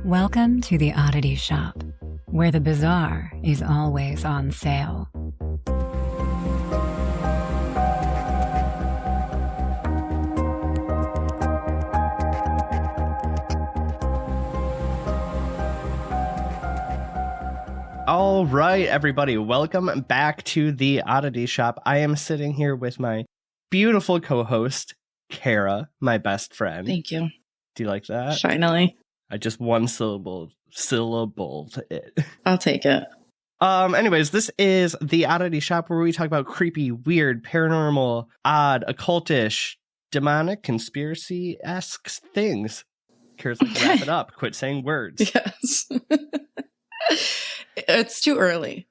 Welcome to the Oddity Shop, where the bizarre is always on sale. All right, everybody, welcome back to the Oddity Shop. I am sitting here with my beautiful co-host, Kara, my best friend. Thank you. Do you like that? Shinily. I just one syllabled it. I'll take it. Anyways, this is the Oddity Shop, where we talk about creepy, weird, paranormal, odd, occultish, demonic, conspiracy-esque things. Kara's like, wrap it up. Quit saying words. Yes. It's too early.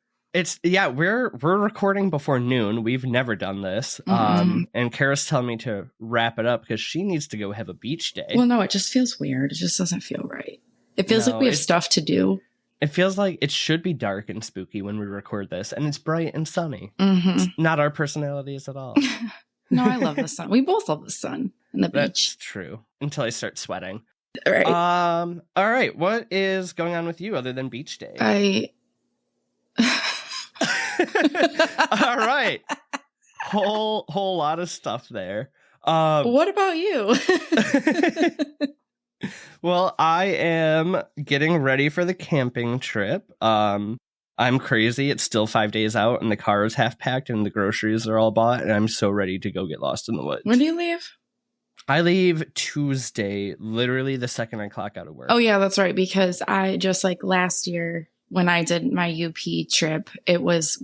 We're recording before noon. We've never done this. And Kara's telling me to wrap it up because she needs to go have a beach day. Well, no, it just feels weird. It just doesn't feel right. It feels like we have stuff to do. It feels like it should be dark and spooky when we record this, and it's bright and sunny. It's not our personalities at all. No, I love the sun. We both love the sun and the beach. That's true. Until I start sweating. All right. All right. What is going on with you other than beach day? All right. Whole lot of stuff there. What about you? Well, I am getting ready for the camping trip. I'm crazy. It's still 5 days out, and the car is half packed, and the groceries are all bought, and I'm so ready to go get lost in the woods. When do you leave? I leave Tuesday, literally the second I clock out of work. Oh, yeah, that's right. Because I just like last year when I did my UP trip,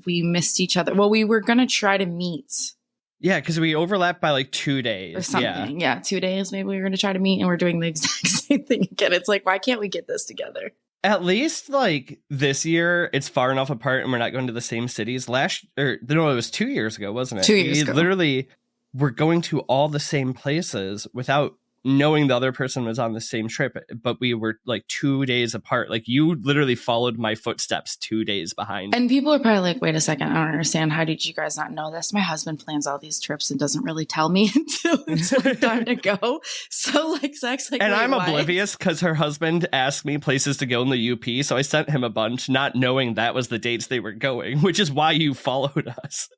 we missed each other. Well, we were going to try to meet. Yeah, because we overlapped by like 2 days. Or something. Yeah, 2 days. Maybe we were going to try to meet, and we're doing the exact same thing again. It's like, why can't we get this together? At least like this year, it's far enough apart and we're not going to the same cities. It was 2 years ago, wasn't it? 2 years ago. Literally, we're going to all the same places without knowing the other person was on the same trip, but we were like 2 days apart. Like, you literally followed my footsteps 2 days behind. And people are probably like, wait a second, I don't understand. How did you guys not know this? My husband plans all these trips and doesn't really tell me until it's like time to go. So like, Zach's like, and I'm oblivious because her husband asked me places to go in the UP. So I sent him a bunch, not knowing that was the dates they were going, which is why you followed us.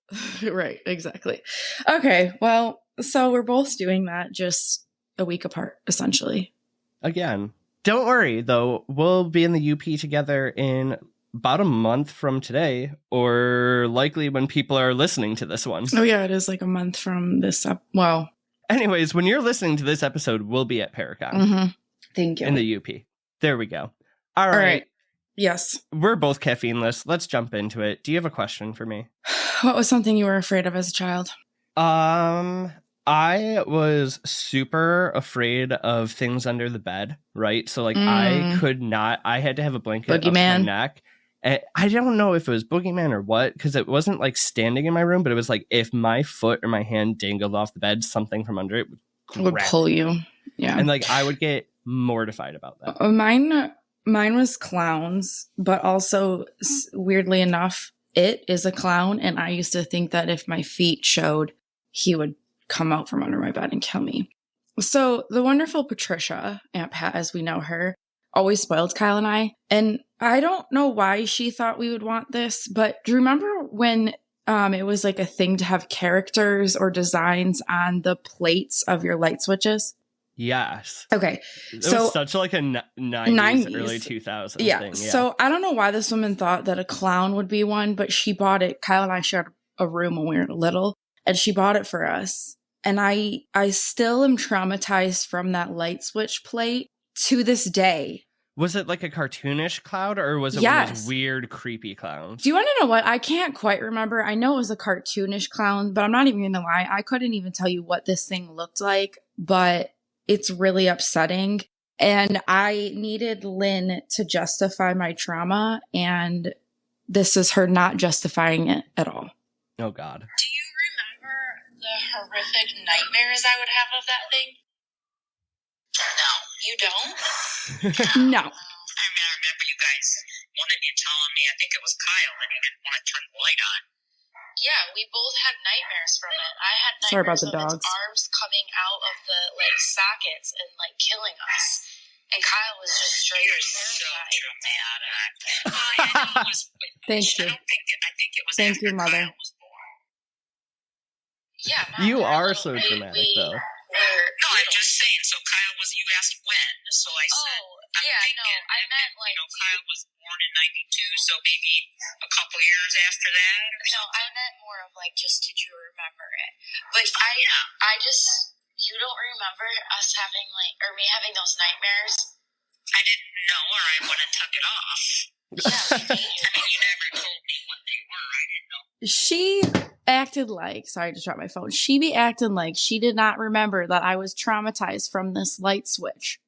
Right, exactly. Okay, well, so we're both doing that, just a week apart, essentially. Again, don't worry, though. We'll be in the UP together in about a month from today, or likely when people are listening to this one. Oh, yeah, it is like a month from this up. Well, anyways, when you're listening to this episode, we'll be at Paracon. Thank you. In the UP. There we go. All right. Yes. We're both caffeineless. Let's jump into it. Do you have a question for me? What was something you were afraid of as a child? I was super afraid of things under the bed, right? So like I had to have a blanket up my neck. And I don't know if it was boogeyman or what, because it wasn't like standing in my room, but it was like if my foot or my hand dangled off the bed, something from under it would pull you. Yeah. And like I would get mortified about that. Mine was clowns, but also weirdly enough, it is a clown. And I used to think that if my feet showed, he would come out from under my bed and kill me. So the wonderful Patricia, Aunt Pat as we know her, always spoiled Kyle and I. And I don't know why she thought we would want this, but do you remember when it was like a thing to have characters or designs on the plates of your light switches? Yes. Okay. It was such like a 90s, early 2000s thing. Yeah. So I don't know why this woman thought that a clown would be one, but she bought it. Kyle and I shared a room when we were little, and she bought it for us. And I still am traumatized from that light switch plate to this day. Was it like a cartoonish clown, or was it one of those weird, creepy clowns? Do you want to know what? I can't quite remember. I know it was a cartoonish clown, but I'm not even going to lie. I couldn't even tell you what this thing looked like, but it's really upsetting. And I needed Lynn to justify my trauma, and this is her not justifying it at all. Oh, God. Do you remember the horrific nightmares I would have of that thing? No. You don't? No. I remember you guys, one of you telling me, I think it was Kyle, and you didn't want to turn the light on. Yeah, we both had nightmares from it. I had nightmares Sorry about the of dogs. its arms coming out of the sockets and killing us. And Kyle was just straight. You're so dramatic. Thank you. I think it was Thank after you, Mother. Kyle was born. Yeah, Mom, You are little, so dramatic, though. No, I'm just saying. So Kyle was. You asked when, so I said. I meant like. Kyle was born in '92, so maybe a couple years after that. I meant more of like, just did you remember it? But I just. You don't remember us having or me having those nightmares? I didn't know, or I would have took it off. Yeah, you never told me what they were. I didn't know. She acted like, sorry, I just dropped my phone. She be acting like she did not remember that I was traumatized from this light switch.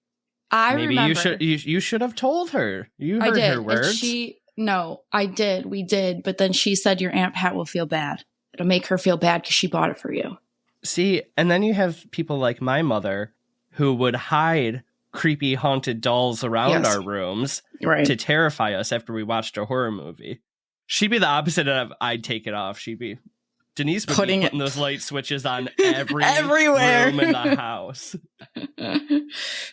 Maybe remember. You should have told her. You heard her words. No, I did. We did. But then she said your Aunt Pat will feel bad. It'll make her feel bad because she bought it for you. See, and then you have people like my mother who would hide creepy haunted dolls around our rooms to terrify us after we watched a horror movie. She'd be the opposite of I'd take it off. Denise would be putting those light switches on everywhere room in the house.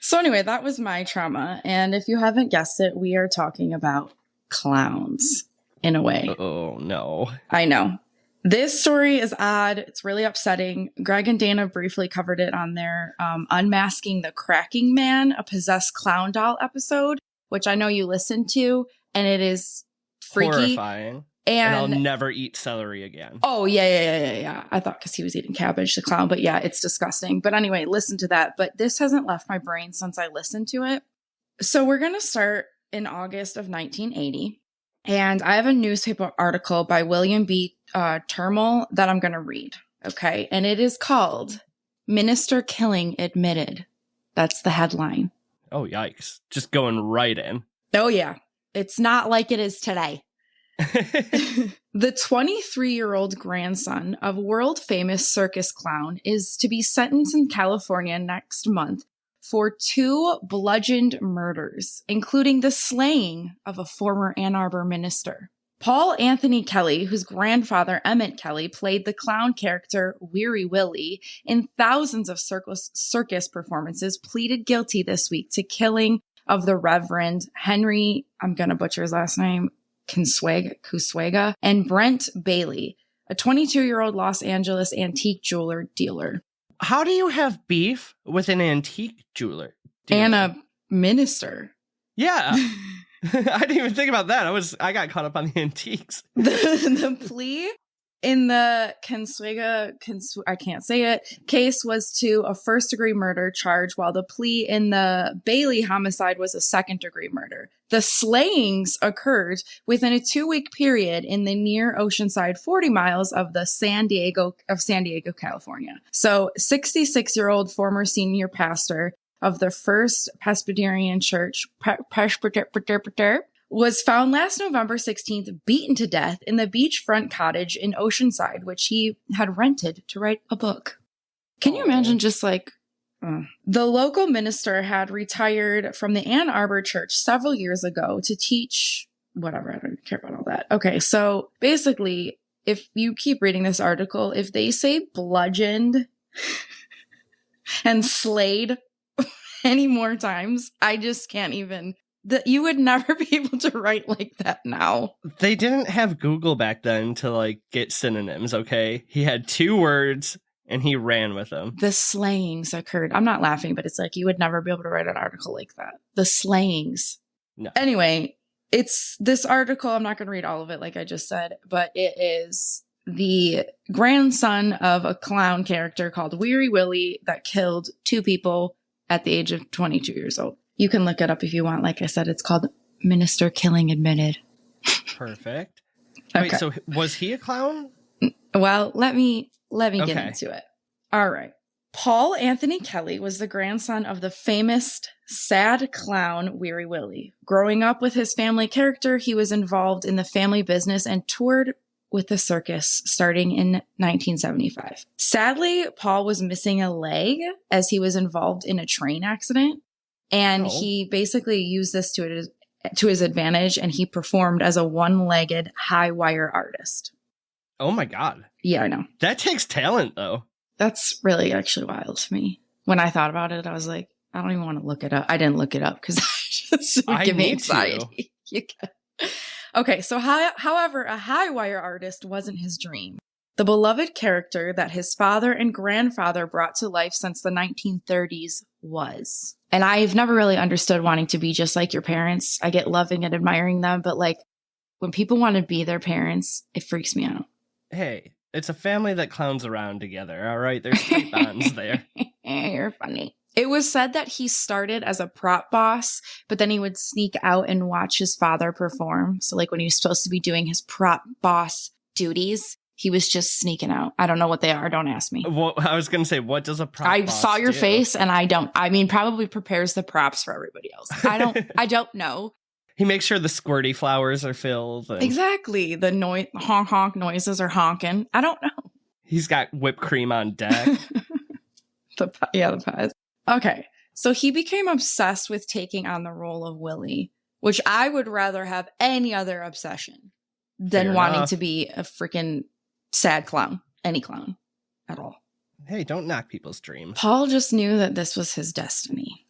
So anyway, that was my trauma. And if you haven't guessed it, we are talking about clowns in a way. Oh, no. I know. This story is odd. It's really upsetting. Greg and Dana briefly covered it on their Unmasking the Cracking Man, a possessed clown doll episode, which I know you listened to, and it is freaky. Horrifying. And I'll never eat celery again. Oh, yeah. I thought because he was eating cabbage, the clown, but yeah, it's disgusting. But anyway, listen to that. But this hasn't left my brain since I listened to it. So we're going to start in August of 1980. And I have a newspaper article by William B. Termal that I'm going to read. Okay. And it is called Minister Killing Admitted. That's the headline. Oh, yikes. Just going right in. Oh, yeah. It's not like it is today. The 23-year-old grandson of world-famous circus clown is to be sentenced in California next month for 2 bludgeoned murders, including the slaying of a former Ann Arbor minister. Paul Anthony Kelly, whose grandfather Emmett Kelly played the clown character Weary Willie in thousands of circus performances, pleaded guilty this week to killing of the Reverend Henry, I'm going to butcher his last name, Kuswega, and Brent Bailey, a 22-year-old Los Angeles antique jeweler dealer. How do you have beef with an antique jeweler and a minister? Yeah. I didn't even think about that. I got caught up on the antiques. The plea in the I can't say it, case was to a first-degree murder charge, while the plea in the Bailey homicide was a second-degree murder. The slayings occurred within a 2-week period in the near Oceanside 40 miles of San Diego, California. So 66-year-old former senior pastor of the First Presbyterian Church, was found last November 16th beaten to death in the beachfront cottage in Oceanside, which he had rented to write a book. Can you imagine just the local minister had retired from the Ann Arbor Church several years ago to teach whatever. I don't care about all that. Okay, so basically, if you keep reading this article, if they say bludgeoned and slayed any more times, I just can't even. You would never be able to write like that now. They didn't have Google back then to get synonyms, okay? He had 2 words and he ran with them. The slayings occurred. I'm not laughing, but it's you would never be able to write an article like that. The slayings. No. Anyway, it's this article. I'm not going to read all of it like I just said, but it is the grandson of a clown character called Weary Willie that killed 2 people at the age of 22 years old. You can look it up if you want. Like I said, it's called Minister Killing Admitted. Perfect. Okay. Wait, so was he a clown? Well, let me get into it. All right. Paul Anthony Kelly was the grandson of the famous sad clown Weary Willie. Growing up with his family character, he was involved in the family business and toured with the circus starting in 1975. Sadly, Paul was missing a leg as he was involved in a train accident. And he basically used this to his advantage, and he performed as a one-legged high wire artist. Oh my God. Yeah, I know. That takes talent, though. That's really actually wild to me. When I thought about it, I was like, I don't even want to look it up. I didn't look it up because it would give me anxiety. Okay, so however, a high wire artist wasn't his dream. The beloved character that his father and grandfather brought to life since the 1930s was. And I've never really understood wanting to be just like your parents. I get loving and admiring them, but like when people want to be their parents, it freaks me out. Hey, it's a family that clowns around together, all right? There's tight bonds there. You're funny. It was said that he started as a prop boss, but then he would sneak out and watch his father perform. So like when he was supposed to be doing his prop boss duties, he was just sneaking out. I don't know what they are. Don't ask me. Well, I was going to say, what does a prop boss do? I saw your face and I mean, probably prepares the props for everybody else. I don't know. He makes sure the squirty flowers are filled. Exactly. The honk honk noises are honking. I don't know. He's got whipped cream on deck. The pies. Okay. So he became obsessed with taking on the role of Willie, which I would rather have any other obsession than Fair wanting enough. to be a freaking sad clown. Any clown at all. Hey, don't knock people's dreams. Paul just knew that this was his destiny.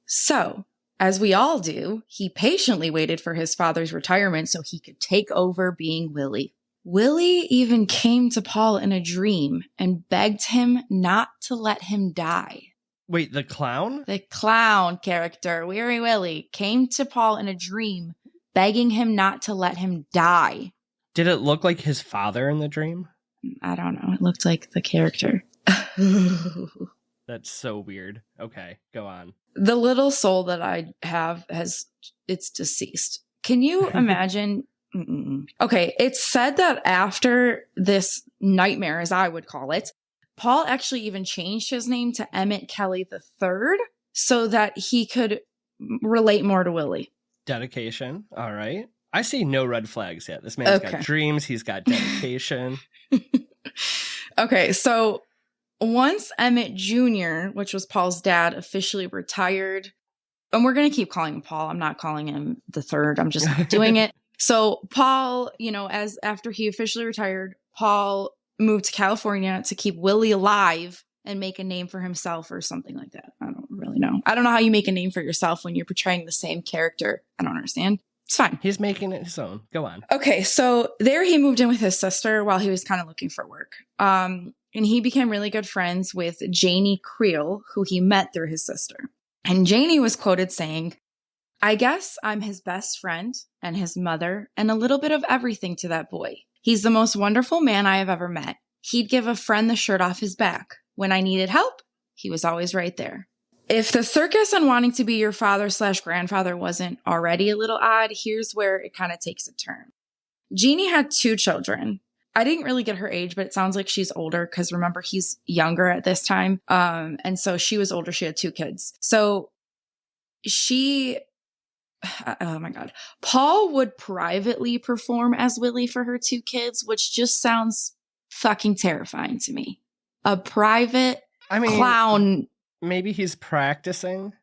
So, as we all do, he patiently waited for his father's retirement so he could take over being Willie. Willie even came to Paul in a dream and begged him not to let him die. Wait, the clown? The clown character, Weary Willie, came to Paul in a dream, begging him not to let him die. Did it look like his father in the dream? I don't know. It looked like the character. That's so weird. Okay, go on. The little soul that I have it's deceased. Can you imagine? Okay, it's said that after this nightmare, as I would call it, Paul actually even changed his name to Emmett Kelly III so that he could relate more to Willie. Dedication. All right. I see no red flags yet. This man's got dreams. He's got dedication. Okay, so once Emmett Jr., which was Paul's dad, officially retired, and we're going to keep calling him Paul. I'm not calling him the third. I'm just doing it. So Paul, after he officially retired, Paul moved to California to keep Willie alive and make a name for himself or something like that. I don't really know. I don't know how you make a name for yourself when you're portraying the same character. I don't understand. It's fine. He's making it his own. Go on. Okay, so there he moved in with his sister while he was kind of looking for work. And he became really good friends with Janie Creel, who he met through his sister. And Janie was quoted saying, "I guess I'm his best friend and his mother and a little bit of everything to that boy. He's the most wonderful man I have ever met. He'd give a friend the shirt off his back. When I needed help, he was always right there." If the circus and wanting to be your father/grandfather wasn't already a little odd, here's where it kind of takes a turn. Jeannie had 2 children. I didn't really get her age, but it sounds like she's older because remember, he's younger at this time. And so she was older. She had 2 kids. So oh my God. Paul would privately perform as Willie for her 2 kids, which just sounds fucking terrifying to me. A private clown. Maybe he's practicing.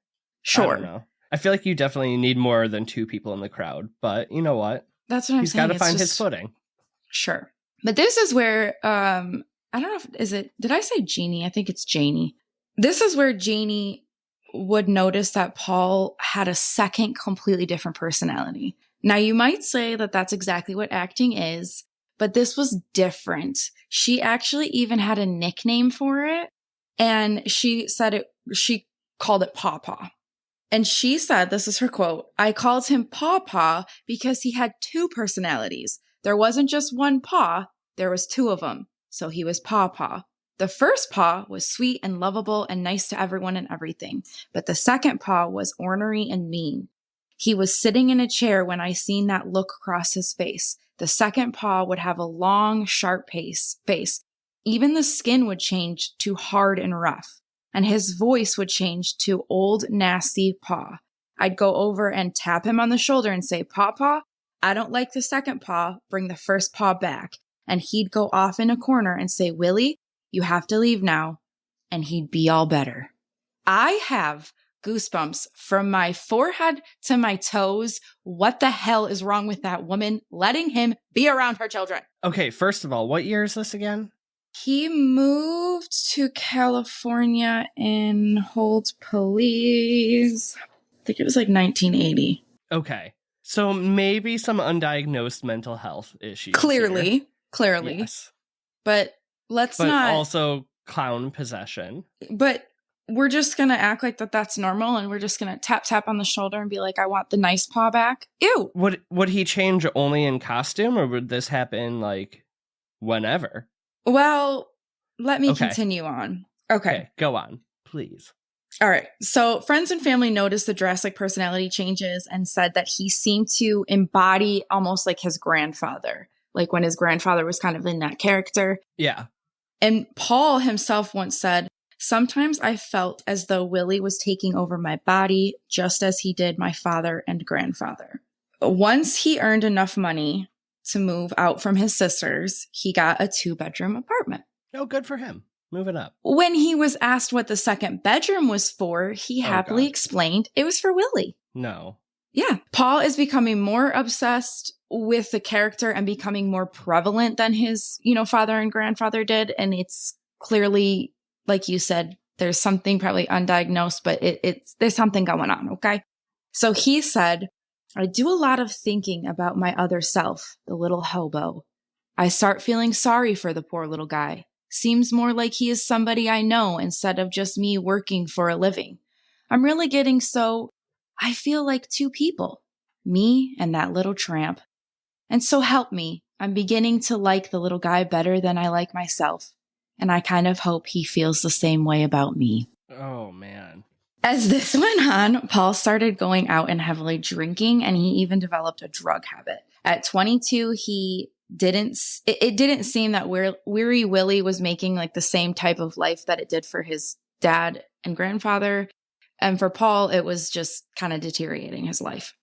Sure. I don't know. I feel like you definitely need more than 2 people in the crowd, but you know what? That's what I'm saying. He's got to find his footing. Sure. But this is where, I don't know did I say Jeannie? I think it's Janie. This is where Janie would notice that Paul had a second completely different personality. Now you might say that that's exactly what acting is, but this was different. She actually even had a nickname for it. And she called it Pawpaw. And she said, this is her quote, "I called him Pawpaw because he had 2 personalities. There wasn't just one paw, there was 2 of them. So he was Pawpaw. The first paw was sweet and lovable and nice to everyone and everything. But the second paw was ornery and mean. He was sitting in a chair when I seen that look across his face. The second paw would have a long, sharp face. Even the skin would change to hard and rough, and his voice would change to old, nasty paw. I'd go over and tap him on the shoulder and say, 'Paw, I don't like the second paw, bring the first paw back.' And he'd go off in a corner and say, 'Willie, you have to leave now,' and he'd be all better." I have goosebumps from my forehead to my toes. What the hell is wrong with that woman letting him be around her children? Okay, first of all, what year is this again? He moved to California and holds police. I think it was like 1980. Okay. So maybe some undiagnosed mental health issues. Clearly. Yes. But not. Also clown possession. But we're just going to act like that's normal, and we're just going to tap on the shoulder and be like, I want the nice paw back. Ew. Would he change only in costume, or would this happen like whenever? Well, let me continue on. Okay. Go on, please. All right. So friends and family noticed the drastic personality changes and said that he seemed to embody almost like his grandfather, like when his grandfather was kind of in that character. Yeah. And Paul himself once said, sometimes I felt as though Willie was taking over my body, just as he did my father and grandfather. Once he earned enough money to move out from his sisters, he got a 2-bedroom apartment. Oh, good for him. Moving up. When he was asked what the second bedroom was for, he happily explained it was for Willie. No. Yeah. Paul is becoming more obsessed with the character and becoming more prevalent than his, father and grandfather did. And it's clearly, like you said, there's something probably undiagnosed, but there's something going on. Okay. So he said, I do a lot of thinking about my other self, the little hobo. I start feeling sorry for the poor little guy. Seems more like he is somebody I know instead of just me working for a living. I'm really getting so I feel like 2 people, me and that little tramp. And so help me, I'm beginning to like the little guy better than I like myself. And I kind of hope he feels the same way about me. Oh, man. As this went on, Paul started going out and heavily drinking, and he even developed a drug habit. At 22, it didn't seem that Weary Willie was making like the same type of life that it did for his dad and grandfather. And for Paul, it was just kind of deteriorating his life.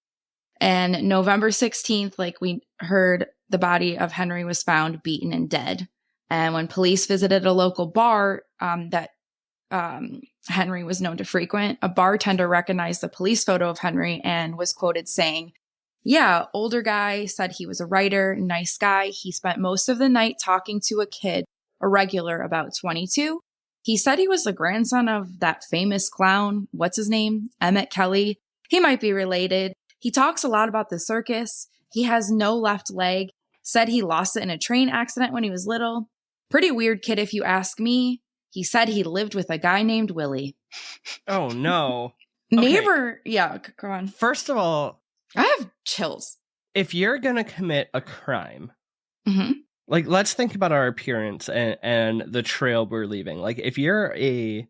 And November 16th, like we heard, the body of Henry was found beaten and dead. And when police visited a local bar that Henry was known to frequent, a bartender recognized the police photo of Henry and was quoted saying, yeah, older guy, said he was a writer, nice guy. He spent most of the night talking to a kid, a regular about 22. He said he was the grandson of that famous clown, what's his name? Emmett Kelly. He might be related. He talks a lot about the circus. He has no left leg. Said he lost it in a train accident when he was little. Pretty weird kid if you ask me. He said he lived with a guy named Willie. Oh, no. Neighbor, yeah, go on. First of all, I have chills. If you're going to commit a crime, mm-hmm. like, let's think about our appearance and the trail we're leaving. Like, if you're and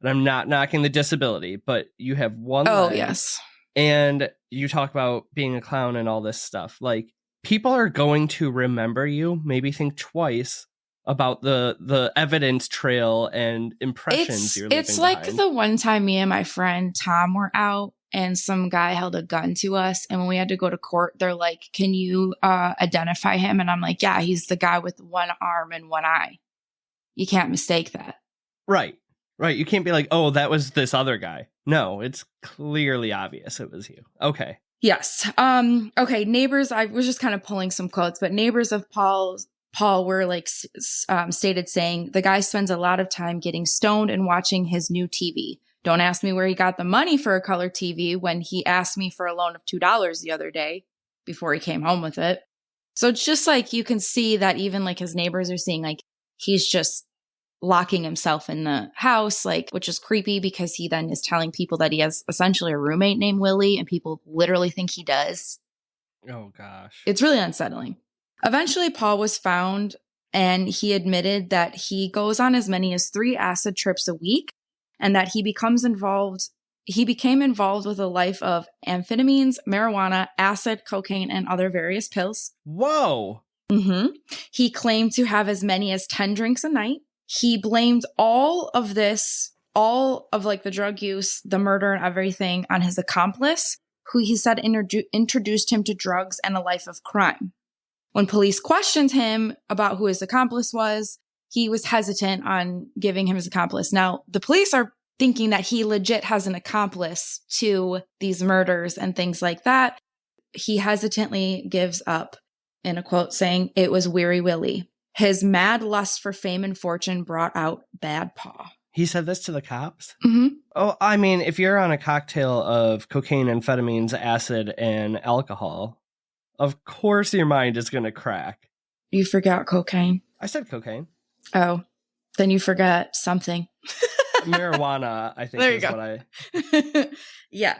I'm not knocking the disability, but you have one leg, yes. And you talk about being a clown and all this stuff, like, people are going to remember you, maybe think twice about the evidence trail and impressions you're leaving It's like behind. the one time me and my friend Tom were out and some guy held a gun to us. And when we had to go to court, they're like, can you identify him? And I'm like, yeah, he's the guy with one arm and one eye. You can't mistake that. Right. You can't be like, oh, that was this other guy. No, it's clearly obvious it was you. Okay. Yes. Okay. Neighbors, I was just kind of pulling some quotes, but neighbors of Paul were like stated saying, the guy spends a lot of time getting stoned and watching his new TV. Don't ask me where he got the money for a color TV when he asked me for a loan of $2 the other day before he came home with it. So it's just like you can see that even like his neighbors are seeing like he's just locking himself in the house, like, which is creepy because he then is telling people that he has essentially a roommate named Willie and people literally think he does. Oh, gosh. It's really unsettling. Eventually, Paul was found and he admitted that he goes on as many as 3 acid trips a week and that he became involved with a life of amphetamines, marijuana, acid, cocaine, and other various pills. Whoa. Mm-hmm. He claimed to have as many as 10 drinks a night. He blamed all of like the drug use, the murder and everything on his accomplice, who he said introduced him to drugs and a life of crime. When police questioned him about who his accomplice was, he was hesitant on giving him his accomplice. Now, the police are thinking that he legit has an accomplice to these murders and things like that. He hesitantly gives up in a quote saying, it was Weary Willie. His mad lust for fame and fortune brought out Bad Paw. He said this to the cops? Mm-hmm. Oh, I mean, if you're on a cocktail of cocaine, amphetamines, acid, and alcohol, of course your mind is going to crack. You forgot cocaine. I said cocaine. Oh, then you forgot something. Marijuana, I think, there you is go. what I... Yeah.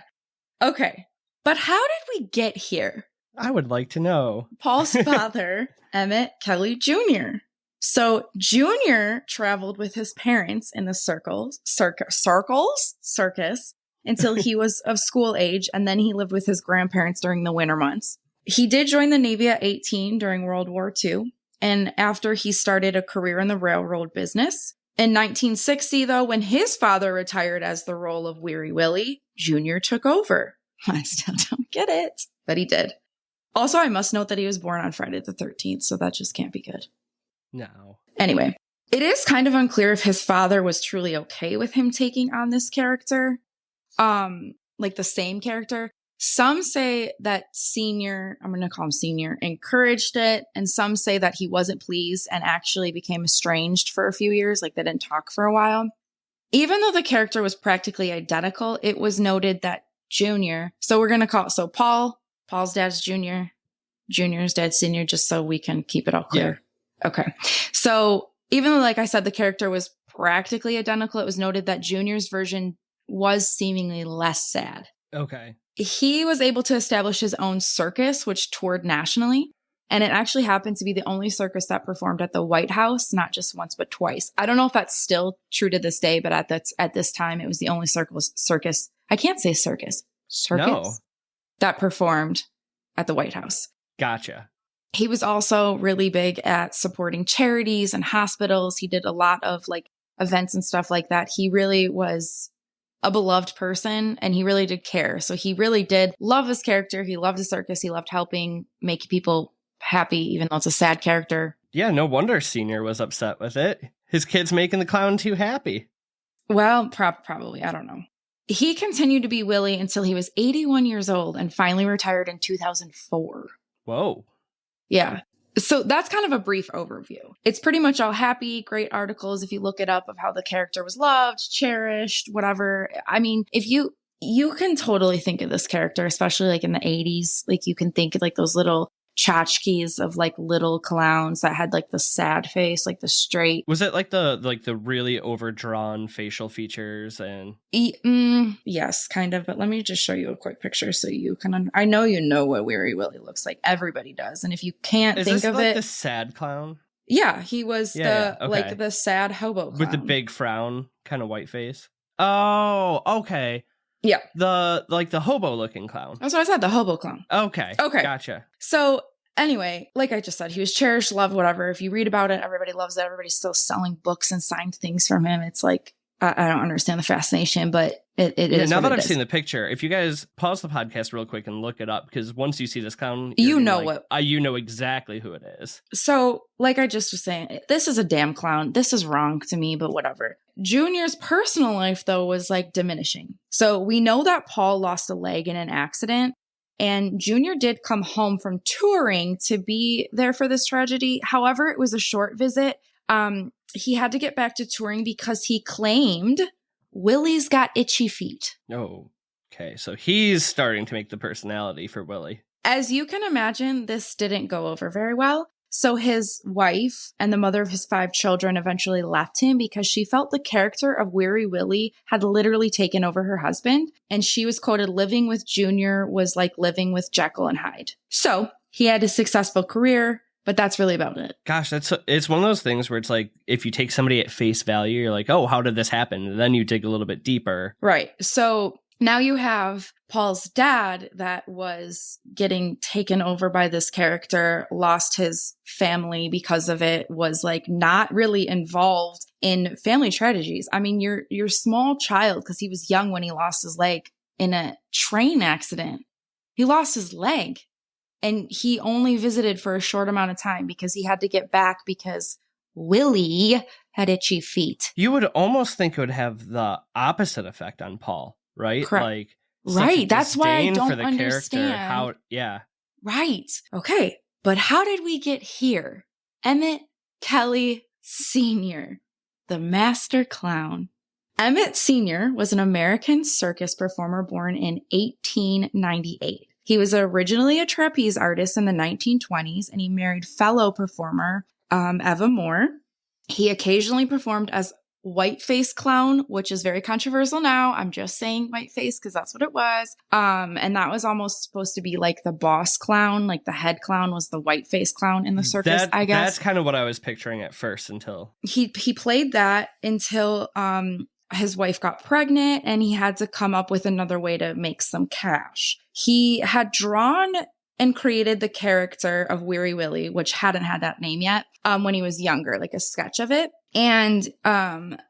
Okay. But how did we get here? I would like to know. Paul's father, Emmett Kelly Jr. So Junior traveled with his parents in the circus until he was of school age, and then he lived with his grandparents during the winter months. He did join the Navy at 18 during World War II, and after he started a career in the railroad business. In 1960, though, when his father retired as the role of Weary Willie, Junior took over. I still don't get it, but he did. Also, I must note that he was born on Friday the 13th, so that just can't be good. No. Anyway, it is kind of unclear if his father was truly okay with him taking on this character, like the same character. Some say that Senior, I'm going to call him Senior, encouraged it, and some say that he wasn't pleased and actually became estranged for a few years, like they didn't talk for a while. Even though the character was practically identical, it was noted that Junior, so we're going to call it, so Paul's dad's Junior, Junior's dad's Senior, just so we can keep it all clear. Yeah. Okay. So even though, like I said, the character was practically identical, it was noted that Junior's version was seemingly less sad. Okay. He was able to establish his own circus, which toured nationally. And it actually happened to be the only circus that performed at the White House, not just once, but twice. I don't know if that's still true to this day, but at this time, it was the only circus. I can't say circus. Circus that performed at the White House. Gotcha. He was also really big at supporting charities and hospitals. He did a lot of like events and stuff like that. He really was a beloved person and he really did care. So he really did love his character. He loved the circus. He loved helping make people happy, even though it's a sad character. Yeah, no wonder Senior was upset with it. His kid's making the clown too happy. Well, probably. I don't know. He continued to be Willie until he was 81 years old and finally retired in 2004. Whoa. Yeah. So that's kind of a brief overview. It's pretty much all happy, great articles if you look it up of how the character was loved, cherished, whatever. I mean, if you can totally think of this character, especially like in the 80s, like you can think of like those little tchotchkes of like little clowns that had like the sad face, like the straight. Was it like the really overdrawn facial features and? Yes, kind of. But let me just show you a quick picture so you can. I know you know what Weary Willie looks like. Everybody does, and if you can't think of it, the sad clown. Yeah, he was like the sad hobo clown with the big frown, kind of white face. Oh, okay. Yeah. The hobo looking clown. That's what I said, the hobo clown. Okay. Gotcha. So anyway, like I just said, he was cherished, loved, whatever. If you read about it, everybody loves it. Everybody's still selling books and signed things from him. It's like, I don't understand the fascination, but it is. Now that I've seen the picture, if you guys pause the podcast real quick and look it up, because once you see this clown, you know you know exactly who it is. So, like I just was saying, this is a damn clown. This is wrong to me, but whatever. Junior's personal life, though, was like diminishing. So we know that Paul lost a leg in an accident, and Junior did come home from touring to be there for this tragedy. However, it was a short visit. He had to get back to touring because he claimed Willie's got itchy feet. Oh, okay. So he's starting to make the personality for Willie. As you can imagine, this didn't go over very well. So his wife and the mother of his 5 children eventually left him because she felt the character of Weary Willie had literally taken over her husband. And she was quoted, living with Junior was like living with Jekyll and Hyde. So he had a successful career. But that's really about it. Gosh, it's one of those things where it's like, if you take somebody at face value, you're like, oh, how did this happen? And then you dig a little bit deeper. Right. So now you have Paul's dad that was getting taken over by this character, lost his family because of it, was like not really involved in family tragedies. I mean, your small child, because he was young when he lost his leg in a train accident. He lost his leg. And he only visited for a short amount of time because he had to get back because Willie had itchy feet. You would almost think it would have the opposite effect on Paul, right? Correct. Like, right. That's why I don't for the understand. Yeah. Right. Okay. But how did we get here? Emmett Kelly Sr., the master clown. Emmett Sr. was an American circus performer born in 1898. He was originally a trapeze artist in the 1920s, and he married fellow performer Eva Moore. He occasionally performed as whiteface clown, which is very controversial now. I'm just saying whiteface because that's what it was. And that was almost supposed to be like the boss clown, like the head clown was the whiteface clown in the circus, I guess. That's kind of what I was picturing at first until... He played that until his wife got pregnant and he had to come up with another way to make some cash. He had drawn and created the character of Weary Willie, which hadn't had that name yet, when he was younger, like a sketch of it. And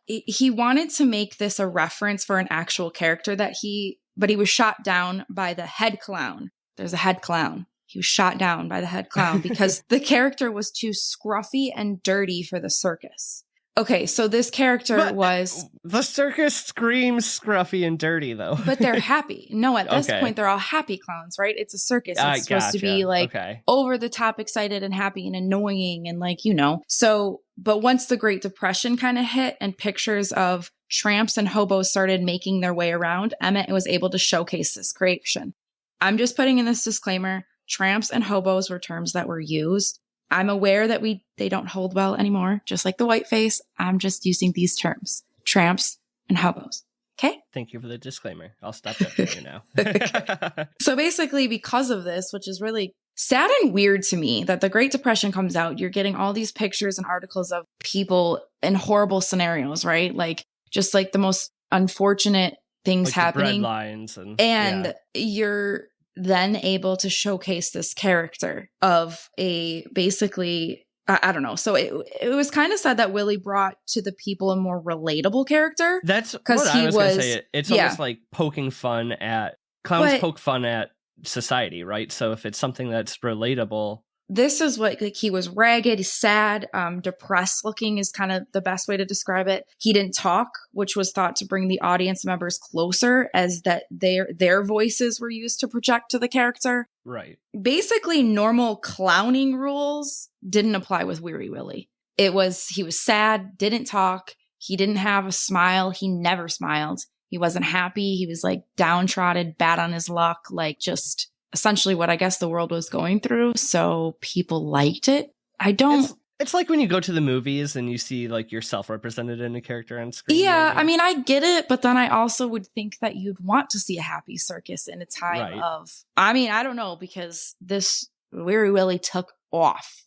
he wanted to make this a reference for an actual character but he was shot down by the head clown. There's a head clown. He was shot down by the head clown because the character was too scruffy and dirty for the circus. Okay, so this character was... The circus screams scruffy and dirty, though. But they're happy. No, at this point, they're all happy clowns, right? It's a circus. It's supposed to be, like, over the top, excited and happy and annoying and, like, you know. So, but once the Great Depression kind of hit and pictures of tramps and hobos started making their way around, Emmett was able to showcase this creation. I'm just putting in this disclaimer. Tramps and hobos were terms that were used. I'm aware that they don't hold well anymore, just like the whiteface. I'm just using these terms, tramps and hobos. Okay? Thank you for the disclaimer. I'll stop that for you now. So basically, because of this, which is really sad and weird to me, that the Great Depression comes out, you're getting all these pictures and articles of people in horrible scenarios, right? Like, just like the most unfortunate things like happening. Bread lines and you're then able to showcase this character of a basically, I don't know. So it was kind of sad that Willie brought to the people a more relatable character. That's because he was gonna say. It's almost like poking fun at clowns, poke fun at society, right? So if it's something that's relatable. This is what, like, he was ragged, sad, depressed looking is kind of the best way to describe it. He didn't talk, which was thought to bring the audience members closer, as that their voices were used to project to the character. Right. Basically, normal clowning rules didn't apply with Weary Willie. He was sad, didn't talk, he didn't have a smile, he never smiled. He wasn't happy, he was like downtrodden, bad on his luck, like just... essentially what I guess the world was going through. So people liked it. It's like when you go to the movies and you see like yourself represented in a character on screen. Yeah, I mean, I get it. But then I also would think that you'd want to see a happy circus in a time of, I mean, I don't know, because this Weary Willie took off.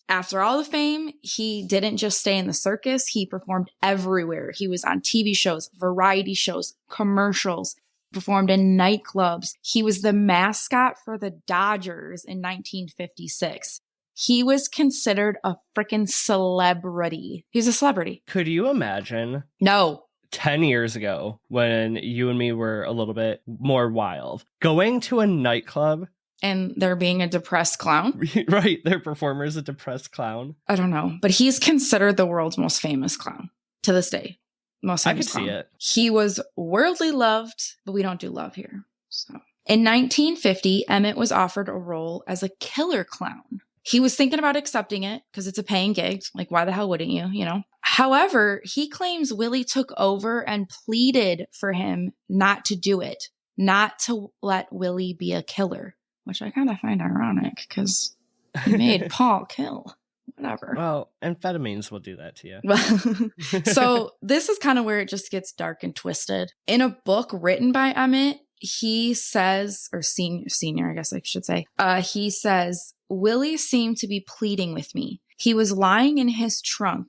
After all the fame, he didn't just stay in the circus. He performed everywhere. He was on TV shows, variety shows, commercials. Performed in nightclubs. He was the mascot for the Dodgers in 1956. He was considered a freaking celebrity. He's a celebrity. Could you imagine? No. 10 years ago, when you and me were a little bit more wild, going to a nightclub. And there being a depressed clown. Right. Their performer is a depressed clown. I don't know. But he's considered the world's most famous clown to this day. Most I could see it. He was worldly loved, but we don't do love here. So, in 1950, Emmett was offered a role as a killer clown. He was thinking about accepting it because it's a paying gig. Like, why the hell wouldn't you? You know. However, he claims Willie took over and pleaded for him not to do it, not to let Willie be a killer, which I kind of find ironic because he made Paul kill. Whatever. Well, amphetamines will do that to you. So this is kind of where it just gets dark and twisted. In a book written by Emmett, he says, or senior, I guess I should say, he says, Willie seemed to be pleading with me. He was lying in his trunk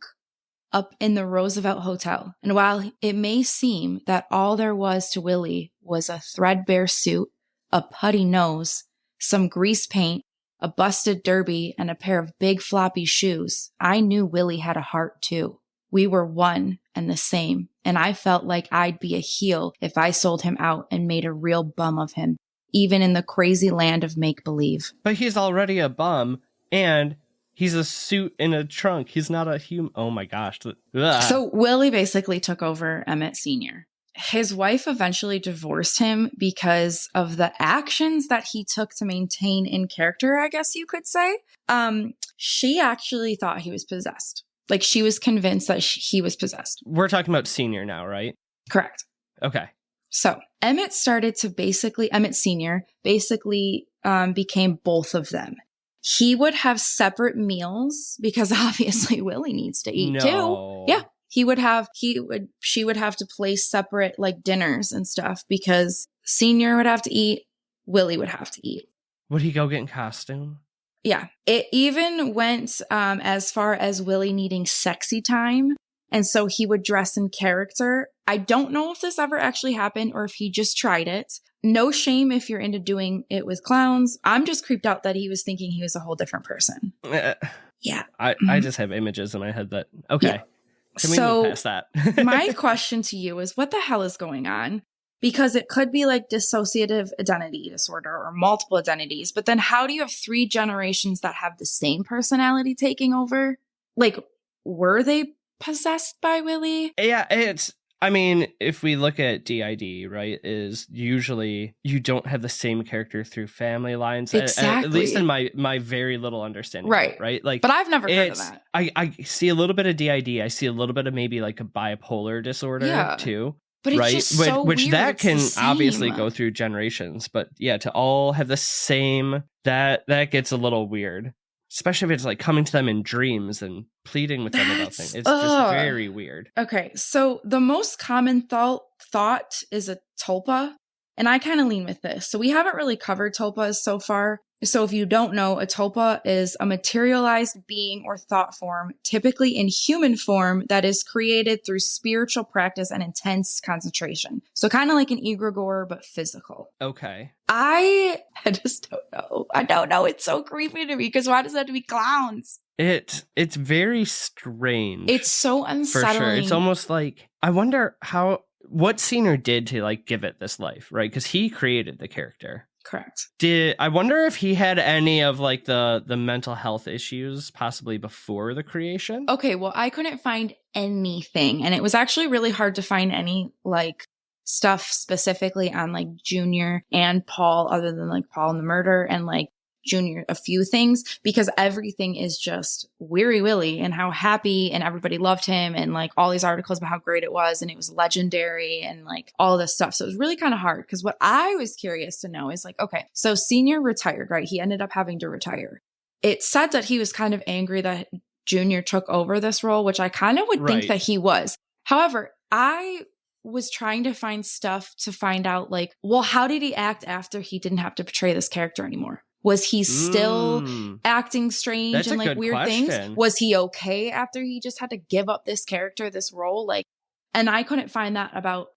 up in the Roosevelt Hotel. And while it may seem that all there was to Willie was a threadbare suit, a putty nose, some grease paint, a busted derby, and a pair of big floppy shoes, I knew Willie had a heart too. We were one and the same, and I felt like I'd be a heel if I sold him out and made a real bum of him, even in the crazy land of make-believe. But he's already a bum, and he's a suit in a trunk. He's not a human. Oh my gosh. Ugh. So Willie basically took over Emmett Sr. his wife eventually divorced him because of the actions that he took to maintain in character, I guess you could say. She actually thought he was possessed. Like, she was convinced that he was possessed. We're talking about Senior now, right? Correct. Okay. So Emmett Senior basically became both of them. He would have separate meals because obviously Willie needs to eat too. Yeah. She would have to place separate like dinners and stuff because Senior would have to eat, Willie would have to eat. Would he go get in costume? Yeah. It even went as far as Willie needing sexy time. And so he would dress in character. I don't know if this ever actually happened or if he just tried it. No shame if you're into doing it with clowns. I'm just creeped out that he was thinking he was a whole different person. Yeah. I just have images in my head that, okay. Yeah. Can we move past that? My question to you is, what the hell is going on? Because it could be like dissociative identity disorder or multiple identities. But then how do you have 3 generations that have the same personality taking over? Like, were they possessed by Willie? Yeah, if we look at DID, right, is usually you don't have the same character through family lines. Exactly. At least in my very little understanding. Right. Like, but I've never heard of that. I see a little bit of DID. I see a little bit of maybe like a bipolar disorder too. But it's just so which weird. That can obviously go through generations. But yeah, to all have the same, that gets a little weird. Especially if it's like coming to them in dreams and pleading with them about things. It's just very weird. Okay, so the most common thought is a tulpa. And I kind of lean with this. So we haven't really covered tulpas so far. So if you don't know, a tulpa is a materialized being or thought form, typically in human form, that is created through spiritual practice and intense concentration. So kind of like an egregore, but physical. Okay. I just don't know. I don't know. It's so creepy to me because why does it have to be clowns? It's very strange. It's so unsettling. For sure. It's almost like, I wonder what Senior did to like give it this life, right? Because he created the character. Correct. I wonder if he had any of like the mental health issues possibly before the creation? Okay, well, I couldn't find anything. And it was actually really hard to find any like stuff specifically on like Junior and Paul, other than like Paul and the murder, and like Junior a few things, because everything is just Weary Willie and how happy and everybody loved him, and like all these articles about how great it was and it was legendary and like all this stuff. So it was really kind of hard, because what I was curious to know is like, okay, so Senior retired, right? He ended up having to retire. It said that he was kind of angry that Junior took over this role, which I kind of would think that he was. However, I was trying to find stuff to find out like, well, how did he act after he didn't have to portray this character anymore? Was he still acting strange and like weird things? Was he okay after he just had to give up this character, this role? Like, and I couldn't find that about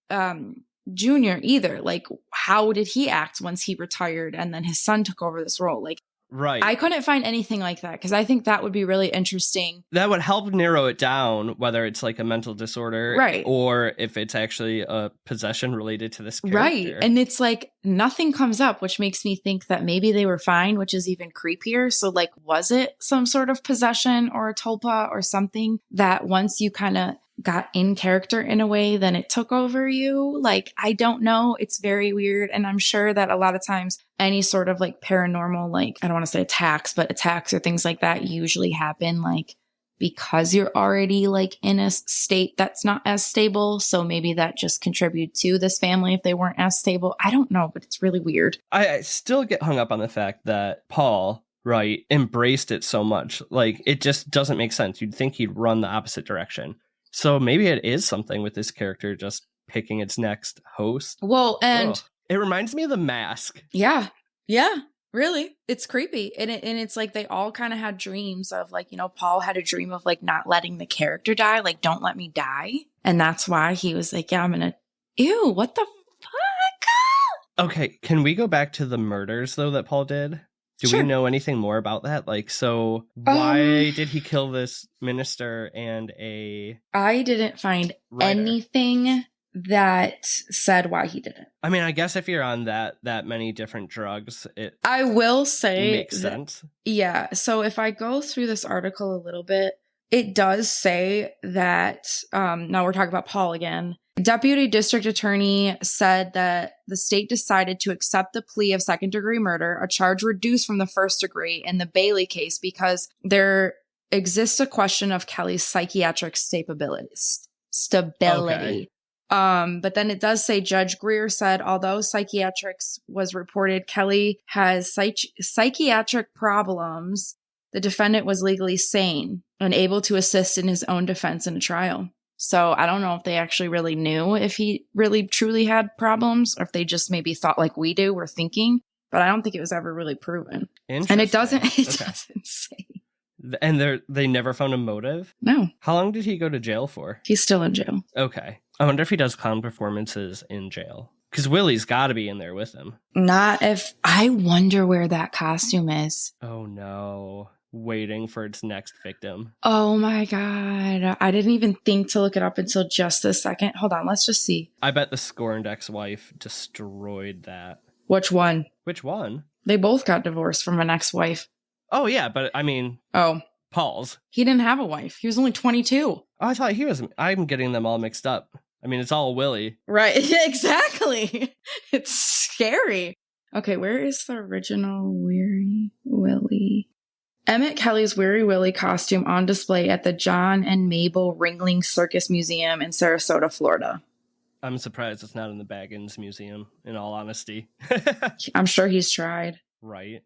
Junior either. Like, how did he act once he retired and then his son took over this role? Like, right. I couldn't find anything like that, because I think that would be really interesting. That would help narrow it down, whether it's like a mental disorder, right, or if it's actually a possession related to this character. Right. And it's like nothing comes up, which makes me think that maybe they were fine, which is even creepier. So like, was it some sort of possession or a tulpa or something that once you kind of got in character in a way, then it took over you? Like, I don't know. It's very weird. And I'm sure that a lot of times any sort of like paranormal, like, I don't want to say attacks, but attacks or things like that usually happen like because you're already like in a state that's not as stable. So maybe that just contributed to this family if they weren't as stable. I don't know, but it's really weird. I still get hung up on the fact that Paul, right, embraced it so much. Like, it just doesn't make sense. You'd think he'd run the opposite direction. So maybe it is something with this character just picking its next host. Well, and it reminds me of The Mask. Yeah. Yeah. Really. It's creepy. And it's like they all kind of had dreams of like, you know, Paul had a dream of like not letting the character die. Like, don't let me die. And that's why he was like, yeah, I'm going to, ew, what the fuck? Okay. Can we go back to the murders though that Paul did? Do we know anything more about that? Like, so why did he kill this minister and a I didn't find anything that said why he did it. I mean, I guess if you're on that many different drugs, I will say makes sense. Yeah. So if I go through this article a little bit, it does say that, now we're talking about Paul again, Deputy District Attorney said that the state decided to accept the plea of second-degree murder, a charge reduced from the first degree in the Bailey case, because there exists a question of Kelly's psychiatric stability. Okay. But then it does say Judge Greer said, although psychiatrics was reported Kelly has psychiatric problems, the defendant was legally sane and able to assist in his own defense in a trial. So I don't know if they actually really knew if he really truly had problems or if they just maybe thought like we do, we're thinking, but I don't think it was ever really proven. And it doesn't say. And they never found a motive? No. How long did he go to jail for? He's still in jail. Okay. I wonder if he does clown performances in jail. Because Willie's got to be in there with him. I wonder where that costume is. Oh no. Waiting for its next victim. Oh my God. I didn't even think to look it up until just a second. Hold on. Let's just see. I bet the scorned ex-wife destroyed that. Which one? Which one? They both got divorced from an ex-wife. Oh, yeah. But I mean, Paul's. He didn't have a wife. He was only 22. Oh, I thought he was. I'm getting them all mixed up. I mean, it's all Willie. Right. Exactly. It's scary. Okay. Where is the original Weary Willie? Emmett Kelly's Weary Willie costume on display at the John and Mabel Ringling Circus Museum in Sarasota, Florida. I'm surprised it's not in the Baggins Museum, in all honesty. I'm sure he's tried. Right.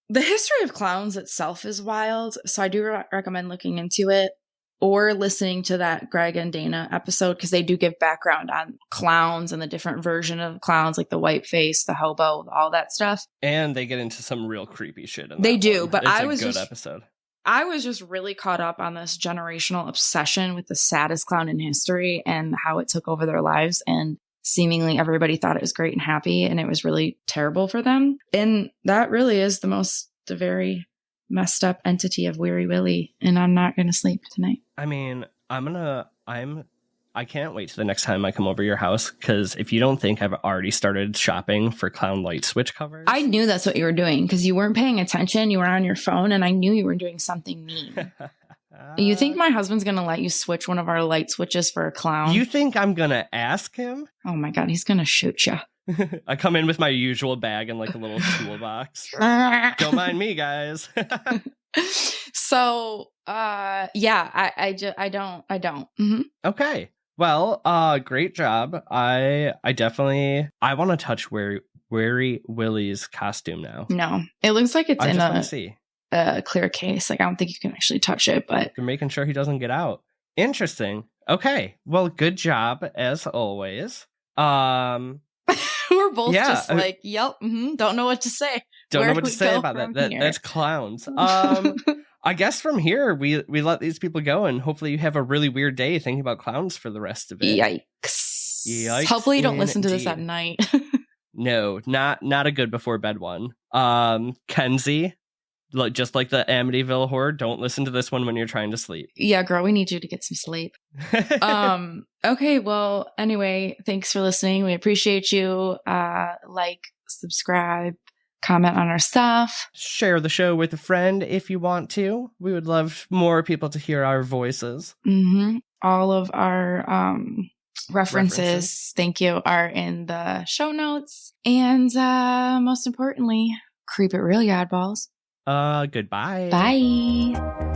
The history of clowns itself is wild, so I do recommend looking into it or listening to that Greg and Dana episode because they do give background on clowns and the different version of clowns, like the white face, the hobo, all that stuff. And they get into some real creepy shit. They do, but it's a good episode. I was just really caught up on this generational obsession with the saddest clown in history and how it took over their lives, and seemingly everybody thought it was great and happy, and it was really terrible for them. And that really is the very messed up entity of Weary Willie, and I'm not going to sleep tonight. I mean, I can't wait till the next time I come over your house, because if you don't think I've already started shopping for clown light switch covers. I knew that's what you were doing because you weren't paying attention. You were on your phone, and I knew you were doing something mean. You think my husband's going to let you switch one of our light switches for a clown? You think I'm going to ask him? Oh my God, he's going to shoot you. I come in with my usual bag and like a little toolbox. Don't mind me, guys. So, yeah, I don't. Mm-hmm. Okay. Well, great job. I want to touch Weary Willie's costume now. No, it looks like it's in a clear case. Like, I don't think you can actually touch it, but you're making sure he doesn't get out. Interesting. Okay. Well, good job as always. We're both just like, yep, don't know what to say. Don't know what to say about that. That's clowns. I guess from here, we let these people go, and hopefully you have a really weird day thinking about clowns for the rest of it. Yikes. Hopefully you don't listen to this at night. No, not a good before bed one. Kenzie, just like the Amityville Horror, don't listen to this one when you're trying to sleep. Yeah, girl, we need you to get some sleep. Okay, well, anyway, thanks for listening. We appreciate you. Like, subscribe, comment on our stuff. Share the show with a friend if you want to. We would love more people to hear our voices. Mm-hmm. All of our references, thank you, are in the show notes. And most importantly, creep it real, oddballs. Goodbye. Bye.